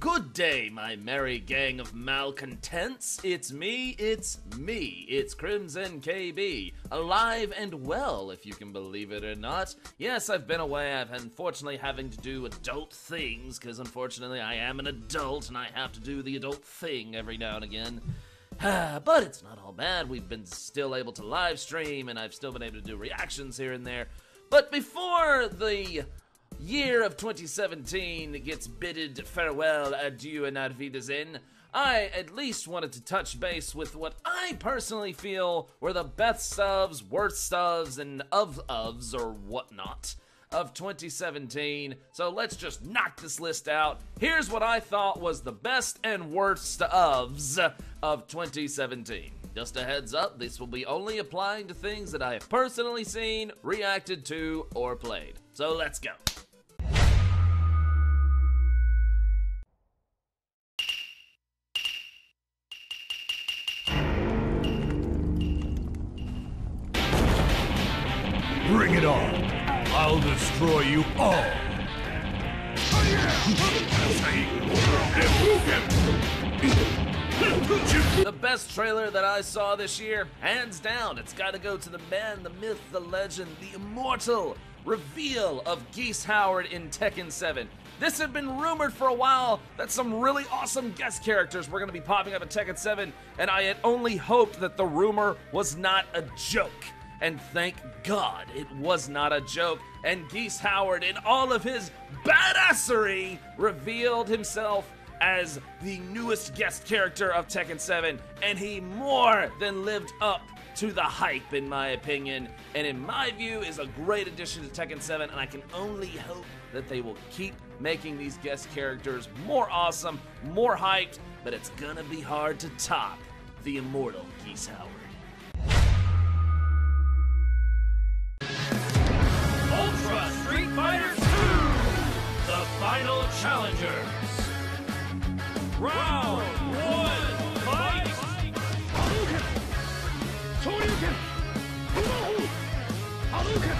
Good day, my merry gang of malcontents. It's me, it's Krimson KB, alive and well, if you can believe it or not. Yes, I've been away. I've unfortunately having to do adult things, because unfortunately I am an adult and I have to do the adult thing every now and again. But it's not all bad. We've been still able to live stream, and I've still been able to do reactions here and there. But before the year of 2017 gets bidded farewell, adieu, and auf Wiedersehen, I at least wanted to touch base with what I personally feel were the best ofs, worst ofs, and ofs, or whatnot, of 2017. So let's just knock this list out. Here's what I thought was the best and worst ofs of 2017. Just a heads up, this will be only applying to things that I have personally seen, reacted to, or played. So let's go. Bring it on. I'll destroy you all. The best trailer that I saw this year, hands down, it's gotta go to the man, the myth, the legend, the immortal reveal of Geese Howard in Tekken 7. This had been rumored for a while that some really awesome guest characters were gonna be popping up in Tekken 7, and I had only hoped that the rumor was not a joke. And thank God it was not a joke, and Geese Howard, in all of his badassery, revealed himself as the newest guest character of Tekken 7, and he more than lived up to the hype, in my opinion, and in my view is a great addition to Tekken 7, and I can only hope that they will keep making these guest characters more awesome, more hyped, but it's gonna be hard to top the immortal Geese Howard. Ultra Street Fighter 2, the final challengers. Round 1, fight! Hadouken! Shoryuken! Hadouken!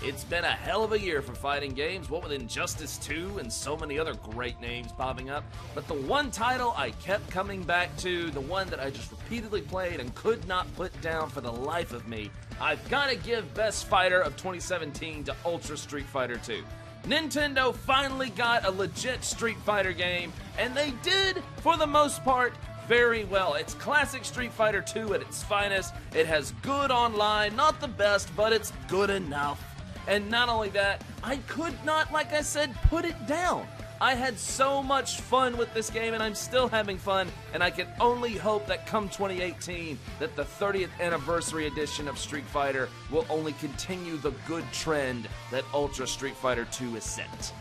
It's been a hell of a year for fighting games, what with Injustice 2 and so many other great names popping up. But the one title I kept coming back to, the one that I just repeatedly played and could not put down for the life of me, I've got to give Best Fighter of 2017 to Ultra Street Fighter 2. Nintendo finally got a legit Street Fighter game, and they did, for the most part, very well. It's classic Street Fighter 2 at its finest. It has good online, not the best, but it's good enough. And not only that, I could not, like I said, put it down. I had so much fun with this game, and I'm still having fun, and I can only hope that come 2018, that the 30th anniversary edition of Street Fighter will only continue the good trend that Ultra Street Fighter 2 has set.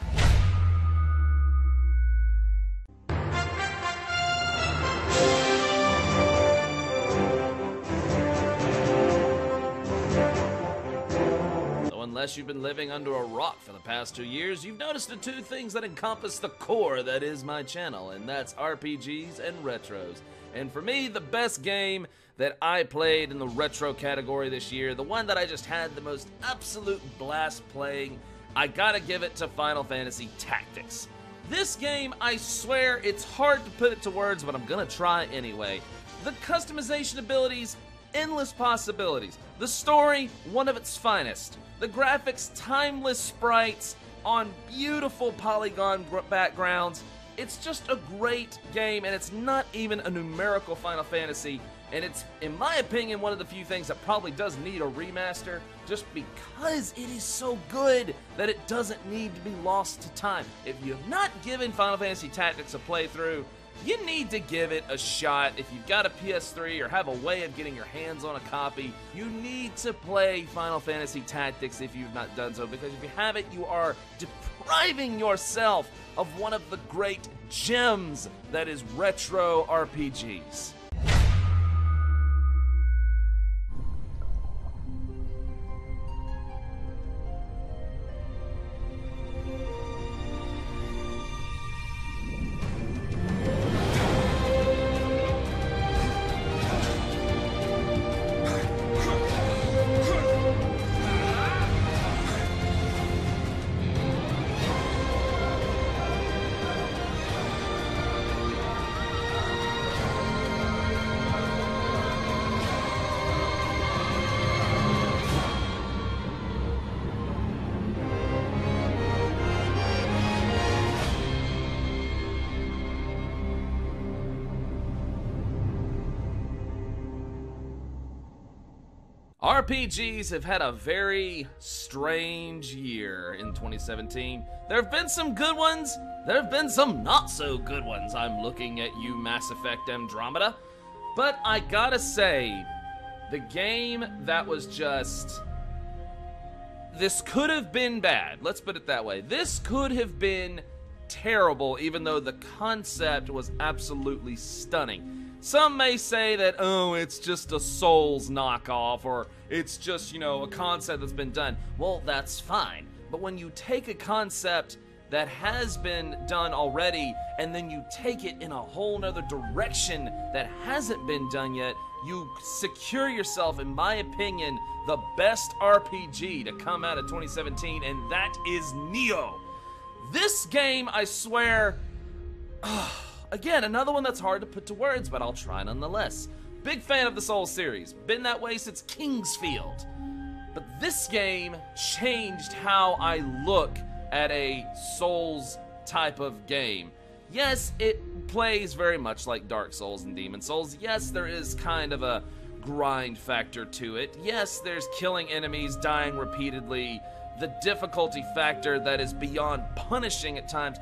Unless you've been living under a rock for the past 2 years, you've noticed the two things that encompass the core that is my channel, and that's RPGs and retros. And for me, the best game that I played in the retro category this year, the one that I just had the most absolute blast playing, I gotta give it to Final Fantasy Tactics. This game, I swear, it's hard to put it to words, but I'm gonna try anyway. The customization abilities, endless possibilities. The story, one of its finest. The graphics, timeless sprites on beautiful polygon backgrounds. It's just a great game, and it's not even a numerical Final Fantasy, and it's, in my opinion, one of the few things that probably does need a remaster, just because it is so good that it doesn't need to be lost to time. If you have not given Final Fantasy Tactics a playthrough, you need to give it a shot. If you've got a PS3 or have a way of getting your hands on a copy, you need to play Final Fantasy Tactics if you've not done so, because if you haven't, you are depriving yourself of one of the great gems that is retro RPGs. RPGs have had a very strange year in 2017. There have been some good ones, there have been some not so good ones. I'm looking at you, Mass Effect Andromeda. But I gotta say, the game that was just... This could have been bad, let's put it that way. This could have been terrible, even though the concept was absolutely stunning. Some may say that, oh, it's just a Souls knockoff, or it's just, you know, a concept that's been done. Well, that's fine. But when you take a concept that has been done already, and then you take it in a whole nother direction that hasn't been done yet, you secure yourself, in my opinion, the best RPG to come out of 2017, and that is Nioh. This game, I swear... Again, another one that's hard to put to words, but I'll try nonetheless. Big fan of the Souls series. Been that way since Kingsfield. But this game changed how I look at a Souls type of game. Yes, it plays very much like Dark Souls and Demon Souls. Yes, there is kind of a grind factor to it. Yes, there's killing enemies, dying repeatedly, the difficulty factor that is beyond punishing at times.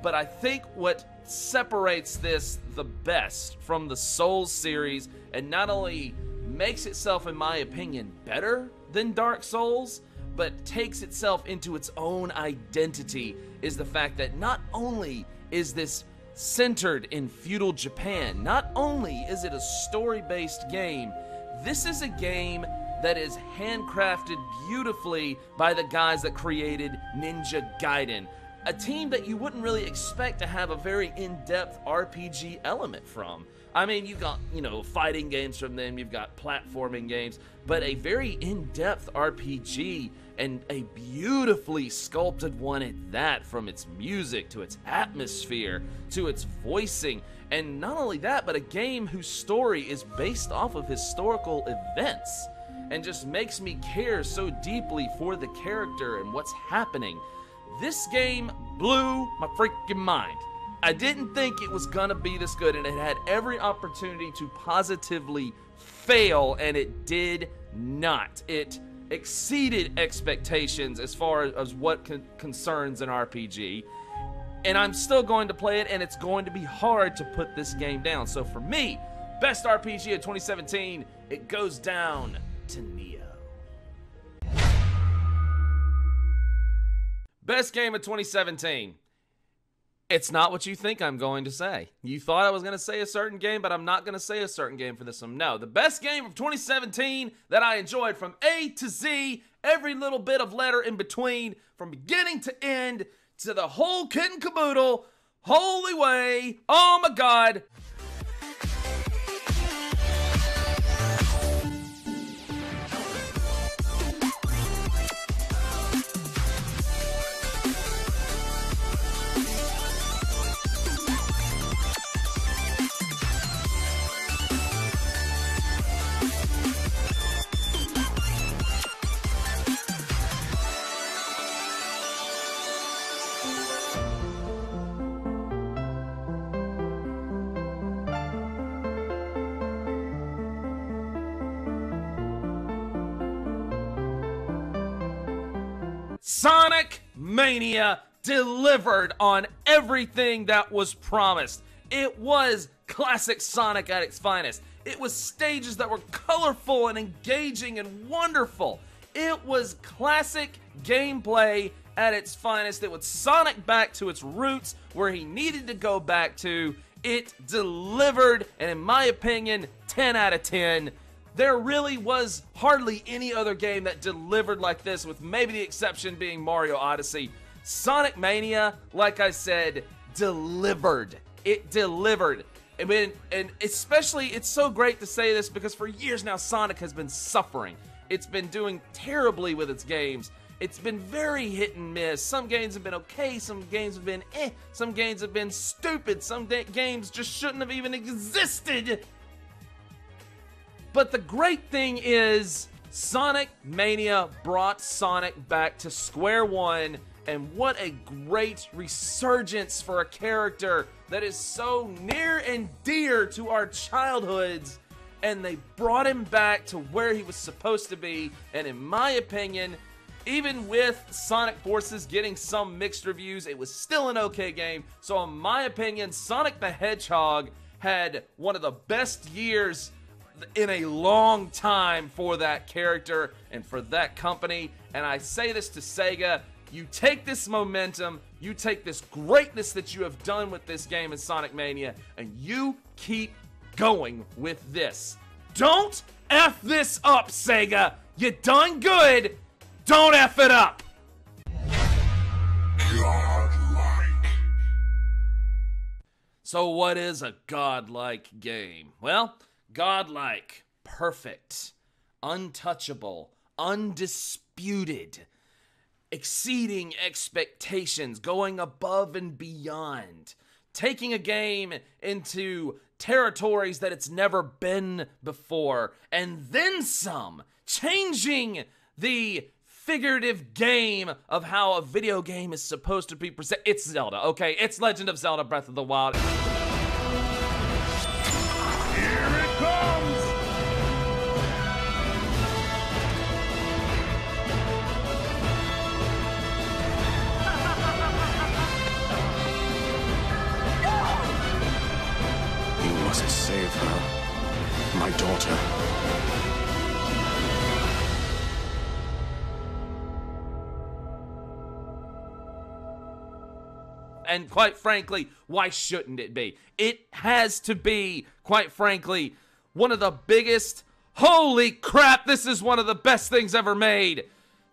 But I think what separates this the best from the Souls series, and not only makes itself, in my opinion, better than Dark Souls, but takes itself into its own identity, is the fact that not only is this centered in feudal Japan, not only is it a story-based game, this is a game that is handcrafted beautifully by the guys that created Ninja Gaiden. A team that you wouldn't really expect to have a very in-depth RPG element from. I mean, you've got, you know, fighting games from them, you've got platforming games, but a very in-depth RPG, and a beautifully sculpted one at that, from its music to its atmosphere to its voicing. And not only that, but a game whose story is based off of historical events and just makes me care so deeply for the character and what's happening. This game blew my freaking mind. I didn't think it was gonna be this good, and it had every opportunity to positively fail, and it did not. It exceeded expectations as far as what concerns an RPG, and I'm still going to play it, and it's going to be hard to put this game down. So for me, best RPG of 2017, it goes down to Nioh. Best game of 2017. It's not what you think I'm going to say. You thought I was going to say a certain game, but I'm not going to say a certain game for this one. No, the best game of 2017 that I enjoyed from A to Z, every little bit of letter in between, from beginning to end, to the whole kit and caboodle, holy way, oh my god. Sonic Mania delivered on everything that was promised. It was classic Sonic at its finest. It was stages that were colorful and engaging and wonderful. It was classic gameplay at its finest. It was Sonic back to its roots, where he needed to go back to. It delivered, and in my opinion, 10 out of 10. There really was hardly any other game that delivered like this, with maybe the exception being Mario Odyssey. Sonic Mania, like I said, delivered. It delivered. I mean, and especially, it's so great to say this because for years now, Sonic has been suffering. It's been doing terribly with its games. It's been very hit and miss. Some games have been okay, some games have been some games have been stupid, some games just shouldn't have even existed. But the great thing is, Sonic Mania brought Sonic back to square one, and what a great resurgence for a character that is so near and dear to our childhoods. and they brought him back to where he was supposed to be. And in my opinion, even with Sonic Forces getting some mixed reviews, it was still an okay game. So in my opinion, Sonic the Hedgehog had one of the best years in a long time for that character and for that company. And I say this to Sega, you take this momentum, you take this greatness that you have done with this game in Sonic Mania, and you keep going with this. Don't F this up, Sega! You done good! Don't F it up! Godlike. So what is a godlike game? Well, godlike, perfect, untouchable, undisputed, exceeding expectations, going above and beyond, taking a game into territories that it's never been before, and then some, changing the figurative game of how a video game is supposed to be presented. It's Zelda, okay? It's Legend of Zelda Breath of the Wild. Here it comes! You must save her, my daughter. And quite frankly, why shouldn't it be? It has to be, quite frankly, one of the biggest, holy crap, this is one of the best things ever made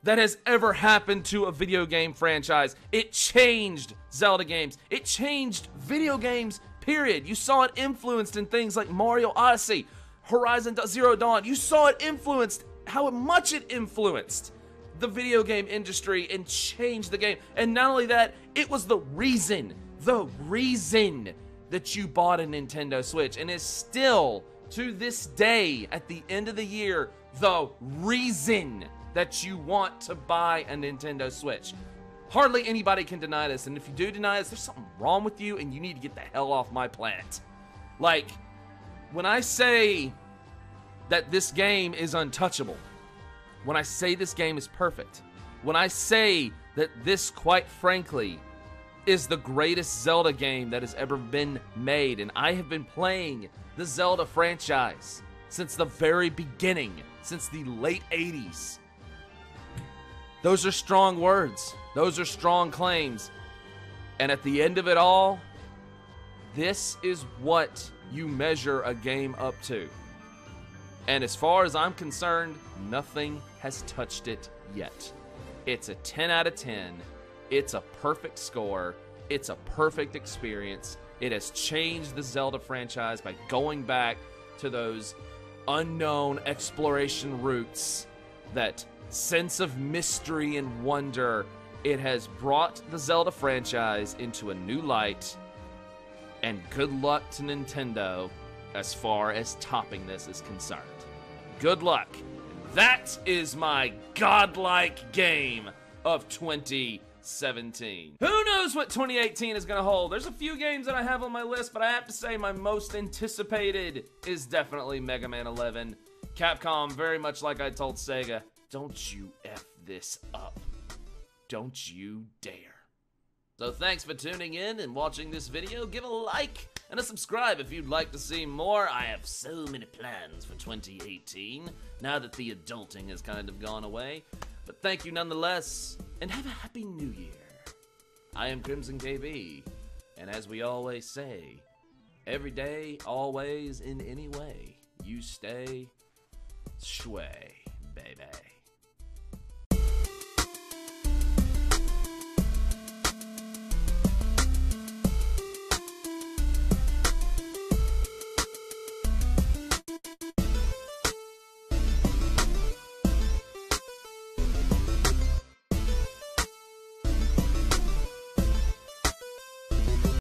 that has ever happened to a video game franchise. It changed Zelda games. It changed video games, period. You saw it influenced in things like Mario Odyssey, Horizon Zero Dawn. You saw it influenced, how much it influenced the video game industry and changed the game. And not only that, it was the reason that you bought a Nintendo Switch, and is still, to this day, at the end of the year, the reason that you want to buy a Nintendo Switch. Hardly anybody can deny this, and if you do deny this, there's something wrong with you, and you need to get the hell off my planet. Like, when I say that this game is untouchable, when I say this game is perfect, when I say that this, quite frankly, is the greatest Zelda game that has ever been made, and I have been playing the Zelda franchise since the very beginning, since the late 80s. Those are strong words. Those are strong claims. And at the end of it all, this is what you measure a game up to. And as far as I'm concerned, nothing has touched it yet. It's a 10 out of 10. It's a perfect score. It's a perfect experience. It has changed the Zelda franchise by going back to those unknown exploration routes, that sense of mystery and wonder. It has brought the Zelda franchise into a new light, and good luck to Nintendo as far as topping this is concerned. Good luck. That is my godlike game of 2017. Who knows what 2018 is going to hold? There's a few games that I have on my list, but I have to say my most anticipated is definitely Mega Man 11. Capcom, very much like I told Sega, don't you F this up. Don't you dare. So thanks for tuning in and watching this video. Give a like and a subscribe if you'd like to see more. I have so many plans for 2018, now that the adulting has kind of gone away. But thank you nonetheless, and have a happy new year. I am Crimson KB, and as we always say, every day, always, in any way, you stay sway, baby.